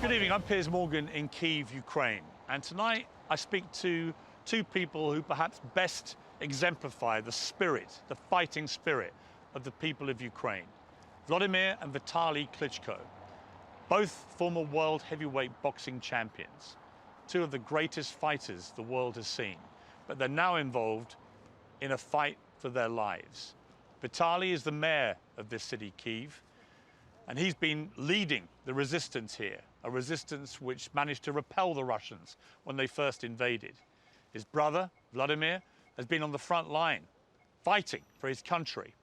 Good evening, I'm Piers Morgan in Kyiv, Ukraine. And tonight I speak to two people who perhaps best exemplify the spirit, the fighting spirit of the people of Ukraine. Vladimir and Vitali Klitschko, both former world heavyweight boxing champions, two of the greatest fighters the world has seen, but they're now involved in a fight for their lives. Vitali is the mayor of this city, Kyiv, and he's been leading the resistance here, a resistance which managed to repel the Russians when they first invaded. His brother, Vladimir, has been on the front line, fighting for his country.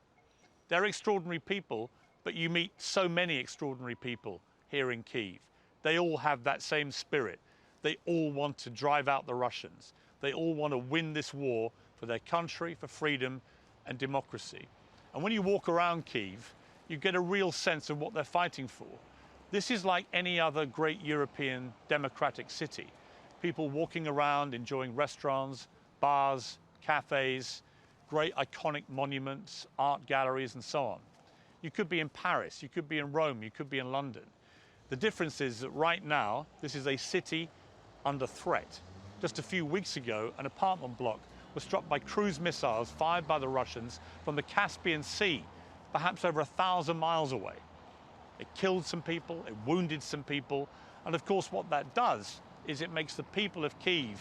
They're extraordinary people, but you meet so many extraordinary people here in Kyiv. They all have that same spirit. They all want to drive out the Russians. They all want to win this war for their country, for freedom and democracy. And when you walk around Kyiv, you get a real sense of what they're fighting for. This is like any other great European democratic city. People walking around, enjoying restaurants, bars, cafes, great iconic monuments, art galleries, and so on. You could be in Paris, you could be in Rome, you could be in London. The difference is that right now, this is a city under threat. Just a few weeks ago, an apartment block was struck by cruise missiles fired by the Russians from the Caspian Sea, perhaps over 1,000 miles away. It killed some people, it wounded some people, and of course what that does is it makes the people of Kyiv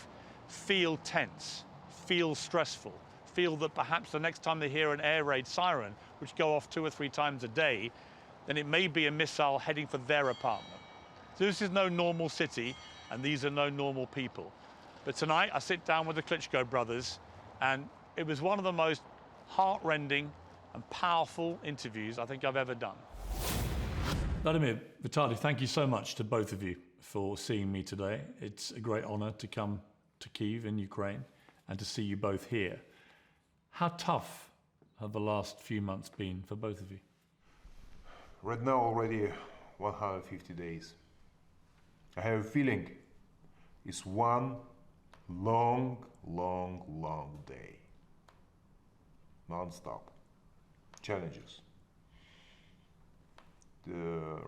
feel tense, feel stressful, feel that perhaps the next time they hear an air raid siren, which go off 2 or 3 times a day, then it may be a missile heading for their apartment. So this is no normal city, and these are no normal people. But tonight I sit down with the Klitschko brothers, and it was one of the most heart-rending and powerful interviews I think I've ever done. Vladimir, Vitali, thank you so much to both of you for seeing me today. It's a great honor to come to Kyiv in Ukraine and to see you both here. How tough have the last few months been for both of you? Right now already 150 days. I have a feeling it's one long day. Non-stop. Challenges. The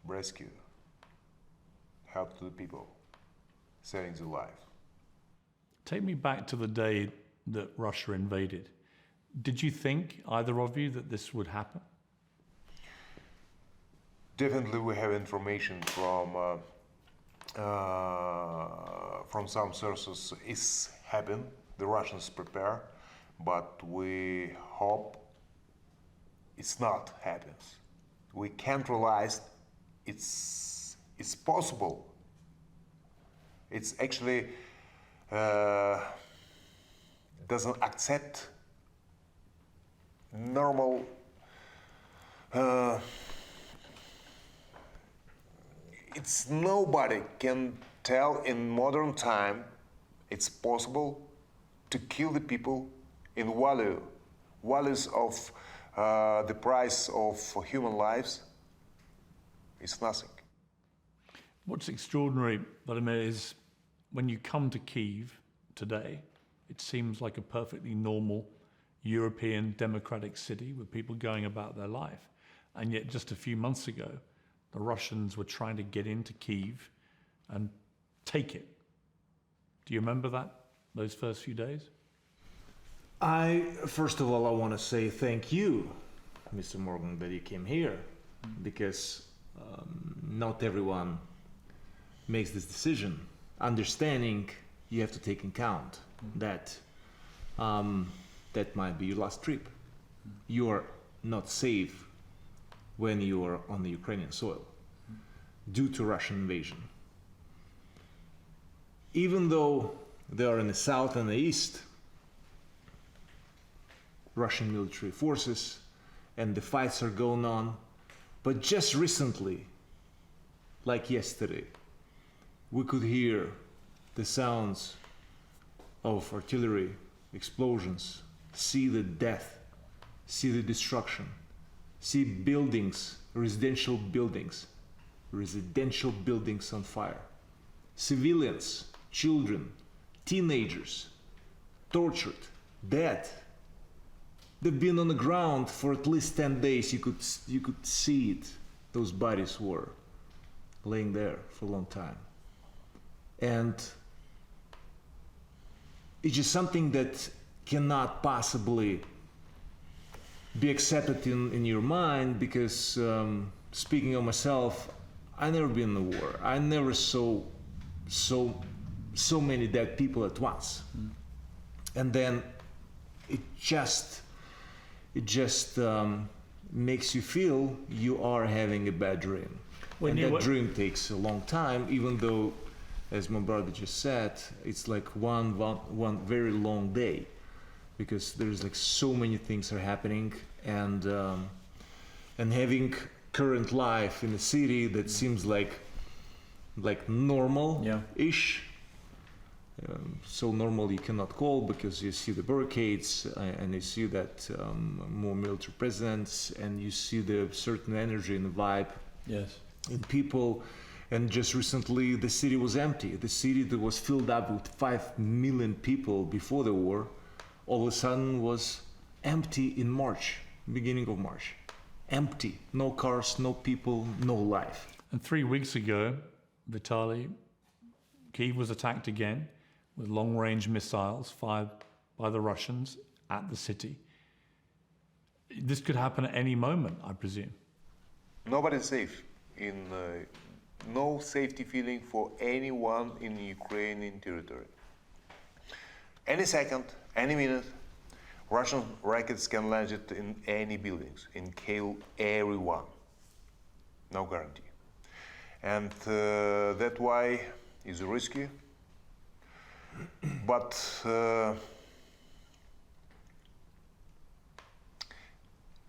rescue. Help to the people. Saving their life. Take me back to the day that Russia invaded. Did you think, either of you, that this would happen? Definitely we have information from some sources it's happened. The Russians prepare, but we hope it's not happens. We can't realize it's possible. It's actually doesn't accept normal it's nobody can tell in modern time it's possible to kill the people in values of the price of human lives is nothing. What's extraordinary, Vladimir, is when you come to Kyiv today, it seems like a perfectly normal European democratic city with people going about their life. And yet just a few months ago, the Russians were trying to get into Kyiv and take it. Do you remember that, those first few days? First of all, I want to say thank you, Mr. Morgan, that you came here, because not everyone makes this decision. Understanding you have to take in account that that might be your last trip. You are not safe when you are on the Ukrainian soil due to Russian invasion. Even though they are in the south and the east, Russian military forces, and the fights are going on, but just recently, like yesterday, we could hear the sounds of artillery, explosions, see the death, see the destruction, see buildings, residential buildings on fire, civilians, children, teenagers, tortured, dead. They've been on the ground for at least 10 days. You could see it. Those bodies were laying there for a long time. And it's just something that cannot possibly be accepted in your mind, because speaking of myself, I never been in a war. I never saw so many dead people at once. And then it just makes you feel you are having a bad dream. And that dream takes a long time, even though, as my brother just said, it's like one very long day, because there's like so many things are happening, and having current life in a city that seems like normal-ish. So normal you cannot call, because you see the barricades and you see that more military presence, and you see the certain energy and the vibe in people. And just recently the city was empty. The city that was filled up with 5 million people before the war, all of a sudden was empty in March, beginning of March. Empty, no cars, no people, no life. And 3 weeks ago, Vitali, Kyiv was attacked again with long-range missiles fired by the Russians at the city. This could happen at any moment, I presume. Nobody's safe. No safety feeling for anyone in Ukrainian territory. Any second, any minute, Russian rockets can land it in any buildings and kill everyone. No guarantee. And that's why it's risky. But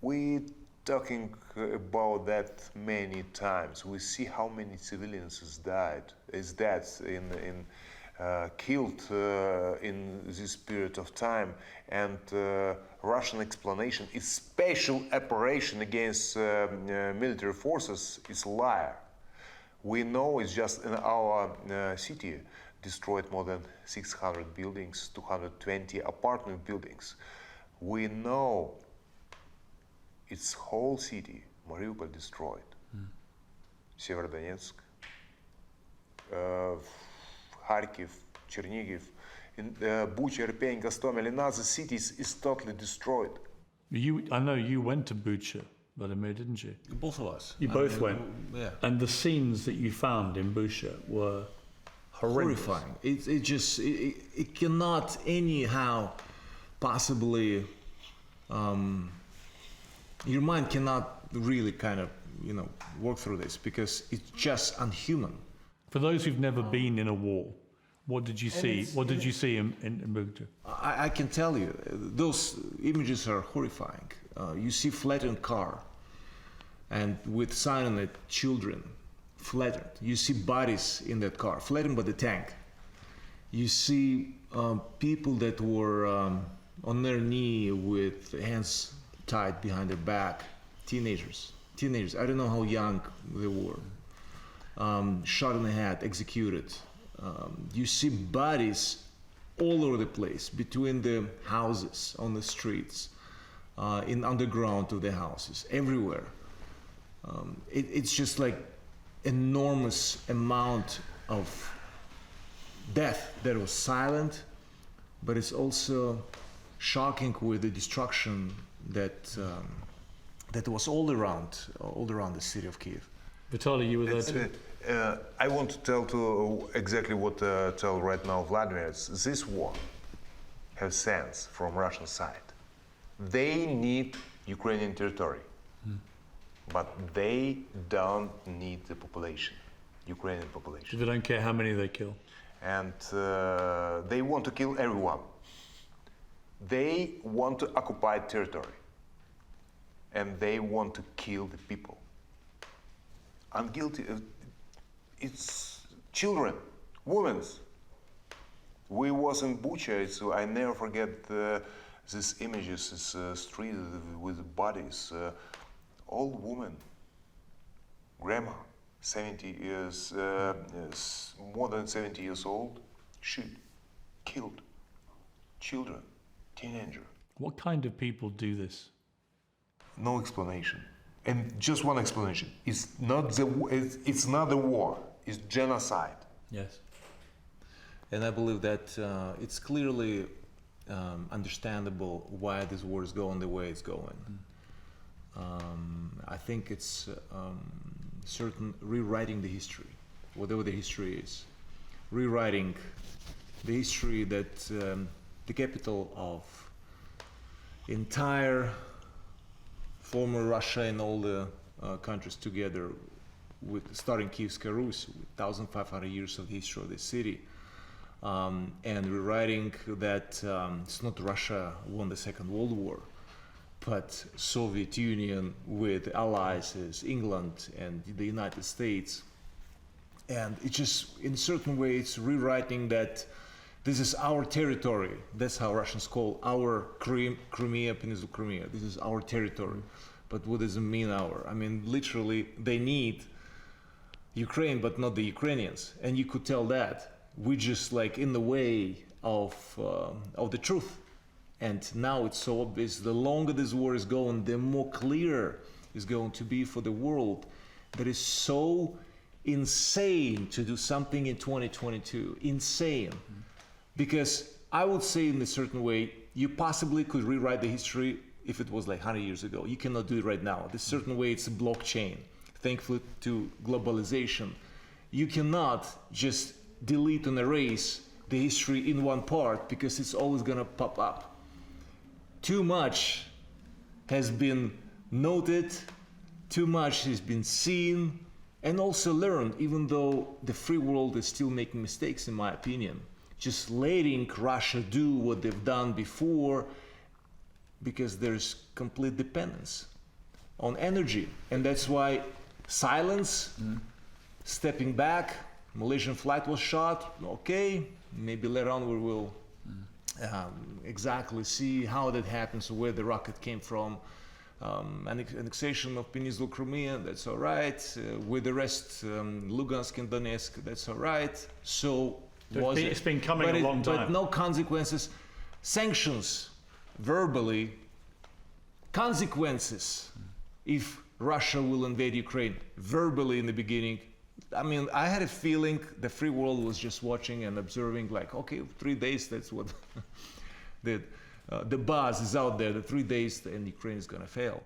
we talking about that many times. We see how many civilians is dead killed in this period of time, and Russian explanation is special operation against military forces is liar. We know it's just in our city destroyed more than 600 buildings, 220 apartment buildings. We know its whole city, Mariupol, destroyed. Severodonetsk, Kharkiv, Chernihiv, Bucha, Irpin, Gostomel, and other cities is totally destroyed. I know you went to Bucha, Vladimir, didn't you? Both of us. You both went. Yeah. And the scenes that you found in Bucha were horrendous. Horrifying. It cannot anyhow possibly, your mind cannot really kind of, work through this, because it's just unhuman. For those who've never been in a war, what did you see? What did you see in Bucha? I can tell you, those images are horrifying. You see flattened car, and with sign on it, children, flattened. You see bodies in that car, flattened by the tank. You see people that were on their knee with hands tied behind their back, teenagers. I don't know how young they were. Shot in the head, executed. You see bodies all over the place, between the houses, on the streets, in underground of the houses, everywhere. It's just like enormous amount of death that was silent, but it's also shocking with the destruction that was all around the city of Kyiv. Vitali, you were there too. I want to tell exactly what tell right now Vladimir. This war has sense from Russian side. They need Ukrainian territory, but they don't need the population, Ukrainian population. They don't care how many they kill. And they want to kill everyone. They want to occupy territory, and they want to kill the people. Unguilty. It's children, women. We was in Bucha, so I never forget these images. This street with bodies, old woman, grandma, 70 years, more than 70 years old, killed. Children, teenager. What kind of people do this? No explanation. And just one explanation: it's not the war; it's genocide. Yes. And I believe that it's clearly understandable why this war is going the way it's going. I think it's certain rewriting the history, whatever the history is. Rewriting the history that the capital of entire former Russia and all the countries together, with starting Kyiv Rus, with 1,500 years of the history of the city, and rewriting that it's not Russia won the Second World War, but Soviet Union with allies as England and the United States. And it's just, in a certain way, it's rewriting that this is our territory. That's how Russians call our Crimea, Peninsula Crimea. This is our territory. But what does it mean our? I mean, literally, they need Ukraine, but not the Ukrainians. And you could tell that. We're just like in the way of the truth. And now it's so obvious. The longer this war is going, the more clear it's going to be for the world that is so insane to do something in 2022. Insane. Because I would say in a certain way, you possibly could rewrite the history if it was like 100 years ago. You cannot do it right now. In a certain way, it's a blockchain. Thankfully to globalization, you cannot just delete and erase the history in one part because it's always going to pop up. Too much has been noted, too much has been seen, and also learned, even though the free world is still making mistakes, in my opinion. Just letting Russia do what they've done before, because there's complete dependence on energy. And that's why silence, stepping back, Malaysian flight was shot, okay, maybe later on we will exactly see how that happens, where the rocket came from. Annexation of Peninsula Crimea, that's all right. With the rest, Lugansk and Donetsk, that's all right. So it's been coming a long time. But no consequences. Sanctions, verbally, consequences if Russia will invade Ukraine, verbally in the beginning. I mean, I had a feeling the free world was just watching and observing, like, okay, 3 days, that's what the buzz is out there, the 3 days and Ukraine is going to fail.